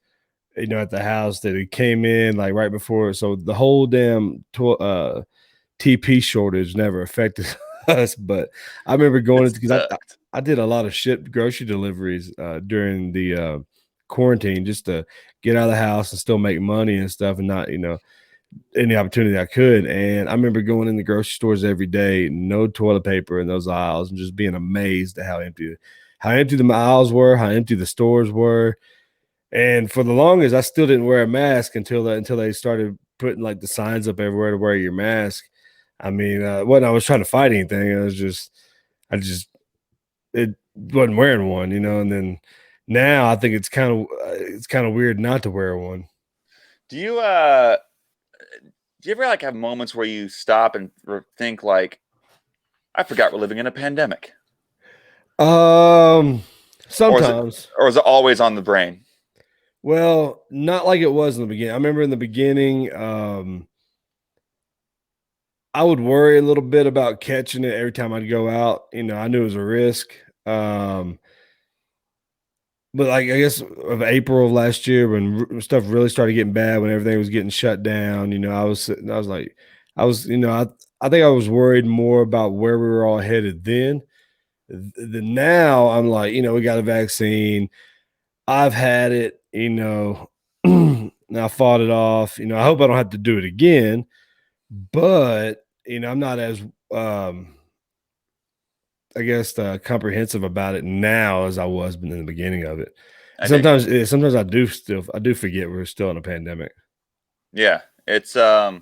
at the house that it came in like right before. So the whole damn TP shortage never affected us. But I remember going because I did a lot of grocery deliveries during the quarantine just to get out of the house and still make money and stuff, and not any opportunity I could. And I remember going in the grocery stores every day, no toilet paper in those aisles, and just being amazed at how empty the aisles were, how empty the stores were. And for the longest, I still didn't wear a mask until they started putting like the signs up everywhere to wear your mask. I mean, when I was trying to fight anything, I just it wasn't wearing one, and then now I think it's kind of weird not to wear one. Do you do you ever like have moments where you stop and think like, I forgot we're living in a pandemic, Um, or is it Sometimes. or is it always on the brain? Well, not like it was in the beginning. I remember in the beginning, I would worry a little bit about catching it every time I'd go out. I knew it was a risk. Um, but like I guess of April of last year when stuff really started getting bad, when everything was getting shut down, I was sitting, I was like, I think I was worried more about where we were all headed then. Then now I'm like, we got a vaccine. I've had it, and I fought it off. I hope I don't have to do it again, but I'm not as I guess comprehensive about it now as I was in the beginning of it. I dig it. Sometimes I do forget we're still in a pandemic. Yeah, it's I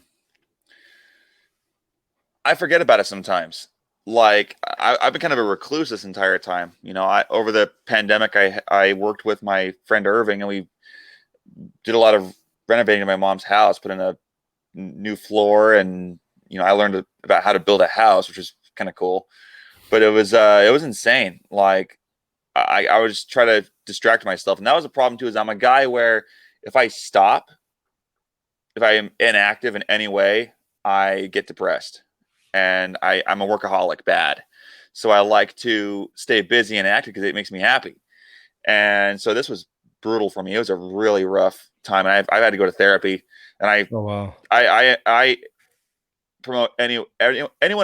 forget about it sometimes. Like I've been kind of a recluse this entire time. I over the pandemic, I worked with my friend Irving, and we did a lot of renovating my mom's house, put in a new floor, and I learned about how to build a house, which was kind of cool. But it was insane. Like I would just try to distract myself, and that was a problem too. Is I'm a guy where if I stop, if I am inactive in any way, I get depressed, and I'm a workaholic bad. So I like to stay busy and active because it makes me happy. And so this was brutal for me. It was a really rough time, and I've had to go to therapy. And Oh wow. I promote anyone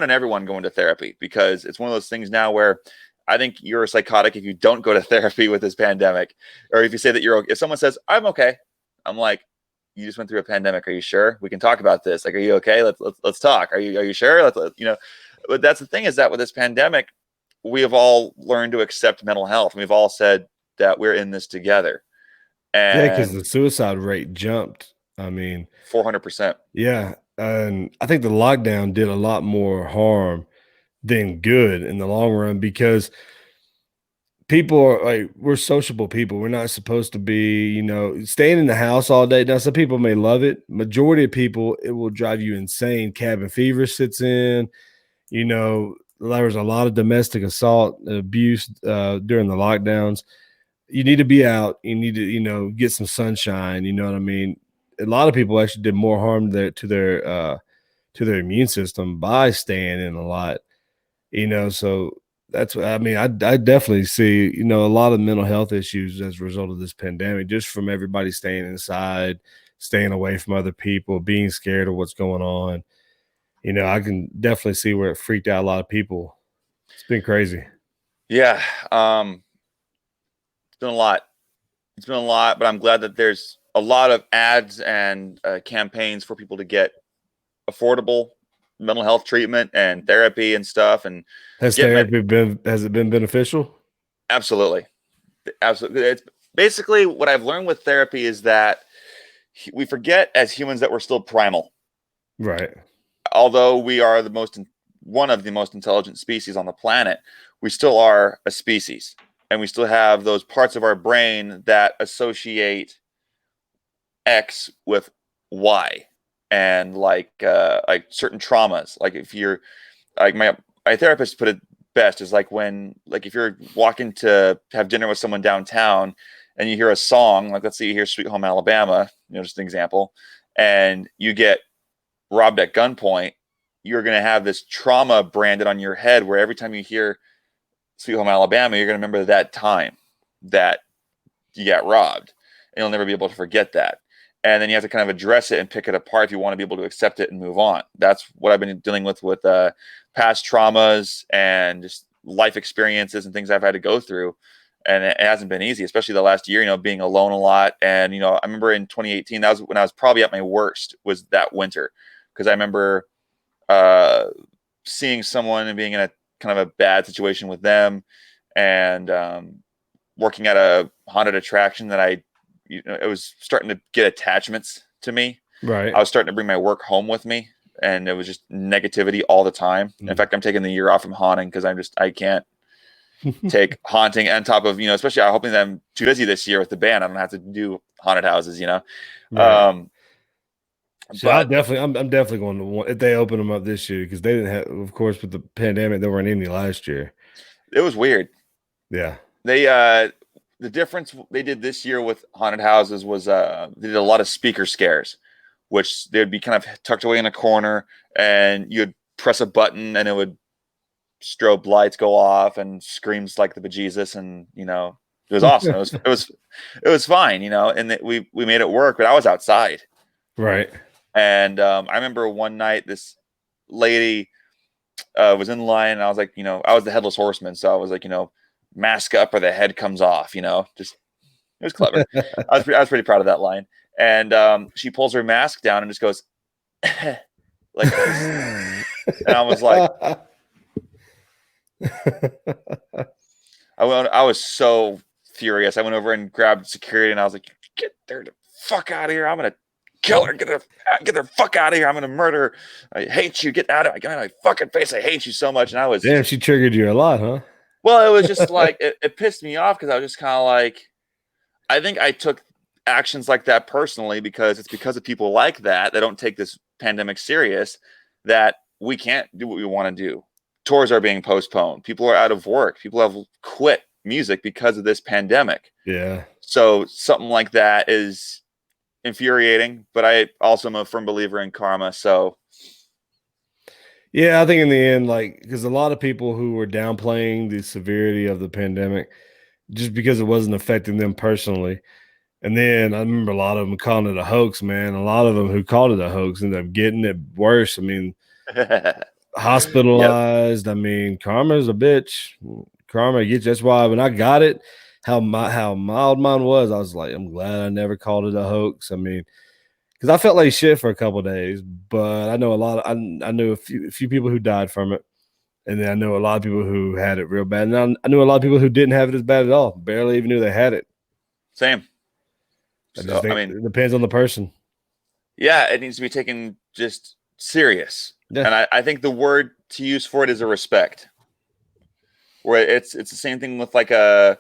and everyone going to therapy, because it's one of those things now where I think you're a psychotic if you don't go to therapy with this pandemic, or if you say that you're okay. If someone says I'm okay, I'm like, you just went through a pandemic. Are you sure? We can talk about this. Like, are you okay? Let's talk. Are you sure? But that's the thing, is that with this pandemic, we have all learned to accept mental health. We've all said that we're in this together, Yeah, because and the suicide rate jumped. I mean, 400%. yeah, and I think the lockdown did a lot more harm than good in the long run because people are like we're sociable people. We're not supposed to be, staying in the house all day. Now, some people may love it. Majority of people, it will drive you insane. Cabin fever sits in. There was a lot of domestic assault, abuse during the lockdowns. You need to be out. You need to, get some sunshine. You know what I mean? A lot of people actually did more harm to their immune system by staying in a lot. So that's what I mean. I definitely see, a lot of mental health issues as a result of this pandemic, just from everybody staying inside, staying away from other people, being scared of what's going on. I can definitely see where it freaked out a lot of people. It's been crazy. Yeah. It's been a lot. It's been a lot, but I'm glad that there's a lot of ads and campaigns for people to get affordable mental health treatment and therapy and stuff, and get med. Has it been beneficial? Absolutely, absolutely. It's basically what I've learned with therapy is that we forget as humans that we're still primal. Right. Although we are one of the most intelligent species on the planet, we still are a species, and we still have those parts of our brain that associate X with Y, and like certain traumas. Like if you're like my therapist put it best is like if you're walking to have dinner with someone downtown and you hear a song, like let's say you hear Sweet Home Alabama, just an example, and you get robbed at gunpoint, you're going to have this trauma branded on your head where every time you hear Sweet Home Alabama, you're going to remember that time that you got robbed, and you'll never be able to forget that. And then you have to kind of address it and pick it apart if you want to be able to accept it and move on. That's what I've been dealing with past traumas and just life experiences and things I've had to go through. And it hasn't been easy, especially the last year, being alone a lot. And, I remember in 2018, that was when I was probably at my worst, was that winter. Because I remember seeing someone and being in a kind of a bad situation with them, and working at a haunted attraction that I it was starting to get attachments to me. Right. I was starting to bring my work home with me, and it was just negativity all the time. In fact, I'm taking the year off from haunting because I can't take haunting on top of, especially I'm hoping that I'm too busy this year with the band. I don't have to do haunted houses, Right. So But I'm definitely going to want if they open them up this year because they didn't have, of course, with the pandemic, there weren't any last year. it was weird. Yeah. They the difference they did this year with haunted houses was they did a lot of speaker scares, which they'd be kind of tucked away in a corner, and you'd press a button and it would strobe lights go off and screams like the bejesus, and it was awesome. It was fine, and we made it work, but I was outside. Right. And I remember one night this lady was in line, and I was like, I was the headless horseman, so I was like, mask up or the head comes off, just it was clever. I was pretty proud of that line. And she pulls her mask down and just goes like this. And I was like, I was so furious. I went over and grabbed security, and I was like, get her the fuck out of here. I'm gonna kill her. Get her fuck out of here. I'm gonna murder her. I hate you. Get out of my fucking face. I hate you so much. And I was damn, she triggered you a lot, huh? Well, it was just like it pissed me off because I was just kind of like, I think I took actions like that personally because it's because of people like that don't take this pandemic serious that we can't do what we want to do. Tours are being postponed. People are out of work. People have quit music because of this pandemic. Yeah. So something like that is infuriating, but I also am a firm believer in karma. So yeah, I think in the end, like, because a lot of people who were downplaying the severity of the pandemic just because it wasn't affecting them personally. And then I remember a lot of them calling it a hoax, man. A lot of them who called it a hoax ended up getting it worse. I mean, hospitalized. Yep. I mean, karma's a bitch. Karma gets you. That's why when I got it, how mild mine was, I was like, I'm glad I never called it a hoax. I mean, because I felt like shit for a couple of days, but I know I knew a few people who died from it. And then I know a lot of people who had it real bad. And I knew a lot of people who didn't have it as bad at all. Barely even knew they had it. Same. I just think it depends on the person. Yeah, it needs to be taken just serious. Yeah. And I think the word to use for it is a respect. Where it's the same thing with like a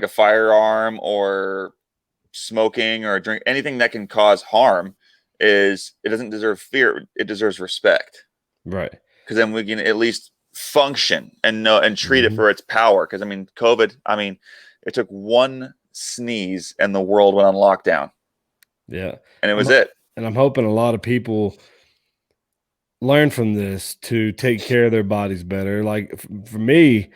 firearm or smoking or drink, anything that can cause harm. It doesn't deserve fear. It deserves respect. Right. Because then we can at least function and treat it for its power. Because COVID, it took one sneeze and the world went on lockdown. Yeah. And it was it. And I'm hoping a lot of people learn from this to take care of their bodies better. Like for me,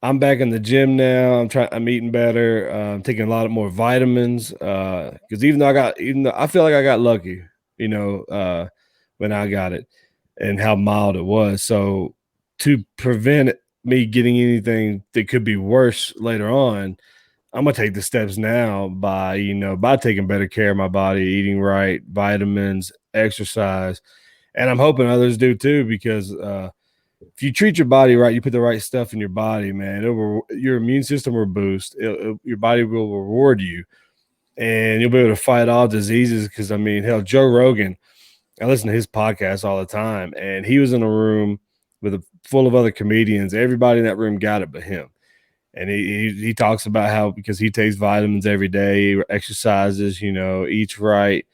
I'm back in the gym now. I'm eating better. I'm taking a lot more vitamins. Because even though I feel like I got lucky, when I got it and how mild it was. So to prevent me getting anything that could be worse later on, I'm gonna take the steps now by taking better care of my body, eating right, vitamins, exercise, and I'm hoping others do too. Because if you treat your body right, you put the right stuff in your body, man, your immune system will boost. Your body will reward you, and you'll be able to fight all diseases. Because hell, Joe Rogan, I listen to his podcast all the time, and he was in a room full of other comedians. Everybody in that room got it but him. And he talks about how because he takes vitamins every day, exercises, eats right.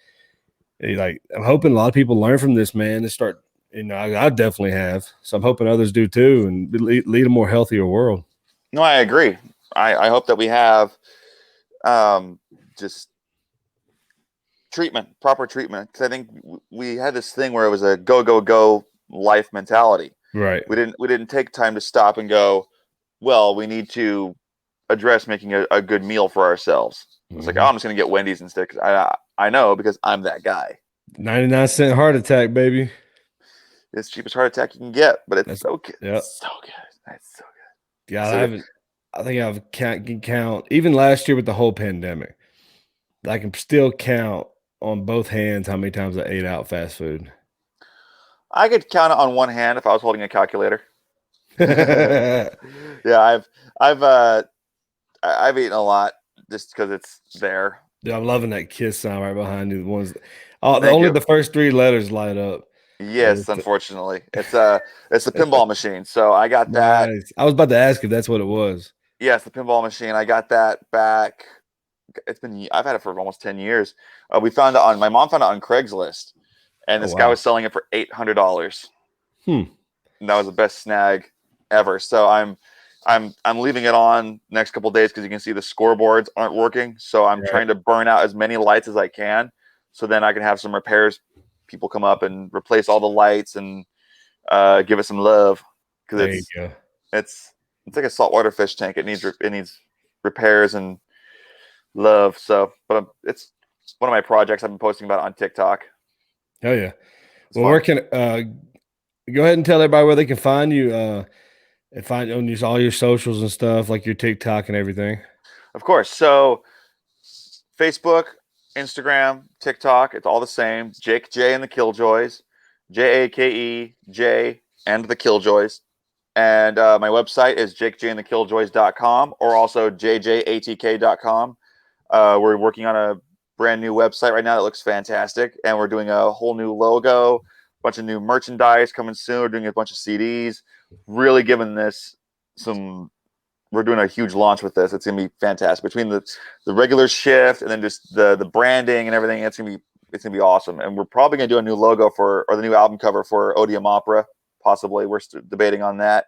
I'm hoping a lot of people learn from this, man, and start. I definitely have. So I'm hoping others do too, and lead a more healthier world. No, I agree. I hope that we have just proper treatment. Because I think we had this thing where it was a go life mentality. Right. We didn't take time to stop and go, well, we need to address making a good meal for ourselves. It's like, I'm just going to get Wendy's instead. Because I know because I'm that guy. 99-cent heart attack, baby. It's the cheapest heart attack you can get, but it's so good. Yep. So good. That's so good. Yeah, I think can count even last year with the whole pandemic. I can still count on both hands how many times I ate out fast food. I could count it on one hand if I was holding a calculator. Yeah, I've eaten a lot just because it's there. Dude, I'm loving that kiss sign right behind you. The ones, oh, Thank only you. the first three letters light up. Yes, unfortunately, it's the pinball machine. So I got that. Nice. I was about to ask if that's what it was. Yes, the pinball machine. I got that back. I've had it for almost 10 years. We found it on my mom found it on Craigslist, and Oh this guy wow. was selling it for $800. Hmm. And that was the best snag ever. So I'm leaving it on next couple of days because you can see the scoreboards aren't working. So I'm Right. trying to burn out as many lights as I can, so then I can have some repairs people come up and replace all the lights and give it some love, because There you go. it's like a saltwater fish tank. It needs repairs and love. So, but it's one of my projects. I've been posting about it on TikTok. Hell yeah. It's Well, fun. where can go ahead and tell everybody where they can find you and find on all your socials and stuff, like your TikTok and everything. Of course. So Facebook, Instagram, TikTok, it's all the same. Jake J and the Killjoys, JAKE and the Killjoys. And my website is jakejandthekilljoys.com, or also jjatk.com. We're working on a brand new website right now that looks fantastic, and we're doing a whole new logo, a bunch of new merchandise coming soon. We're doing a bunch of CDs, really giving this some. We're doing a huge launch with this. It's gonna be fantastic, between the regular shift and then just the branding and everything. It's gonna be awesome. And we're probably gonna do a new logo or the new album cover for Odium Opera. Possibly, we're debating on that.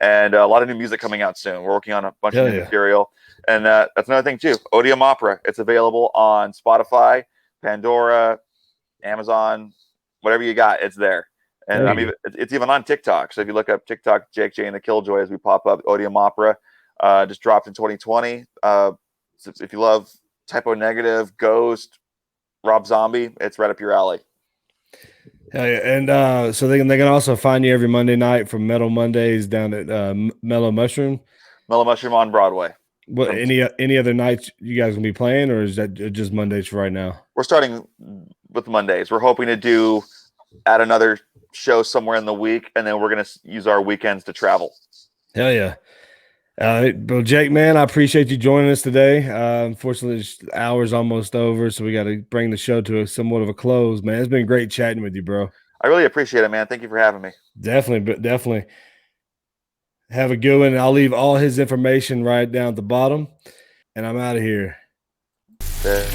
And a lot of new music coming out soon. We're working on a bunch of Hell new yeah. material. And that's another thing too. Odium Opera. It's available on Spotify, Pandora, Amazon, whatever you got, it's there. And There you go. it's even on TikTok. So if you look up TikTok, Jake J and the Killjoys, we pop up. Odium Opera just dropped in 2020. So if you love Typo Negative, Ghost, Rob Zombie, it's right up your alley. Hell yeah. And so they can also find you every Monday night from Metal Mondays down at Mellow Mushroom. Mellow Mushroom on Broadway. What From any other nights you guys gonna be playing, or is that just Mondays for right now? We're starting with Mondays. We're hoping to add another show somewhere in the week, and then we're going to use our weekends to travel. Hell yeah. Well, Jake, man, I appreciate you joining us today. Unfortunately, the hour's almost over, so we got to bring the show to somewhat of a close, man. It's been great chatting with you, bro. I really appreciate it, man. Thank you for having me. Definitely, but definitely have a good one. I'll leave all his information right down at the bottom, and I'm out of here. Yeah.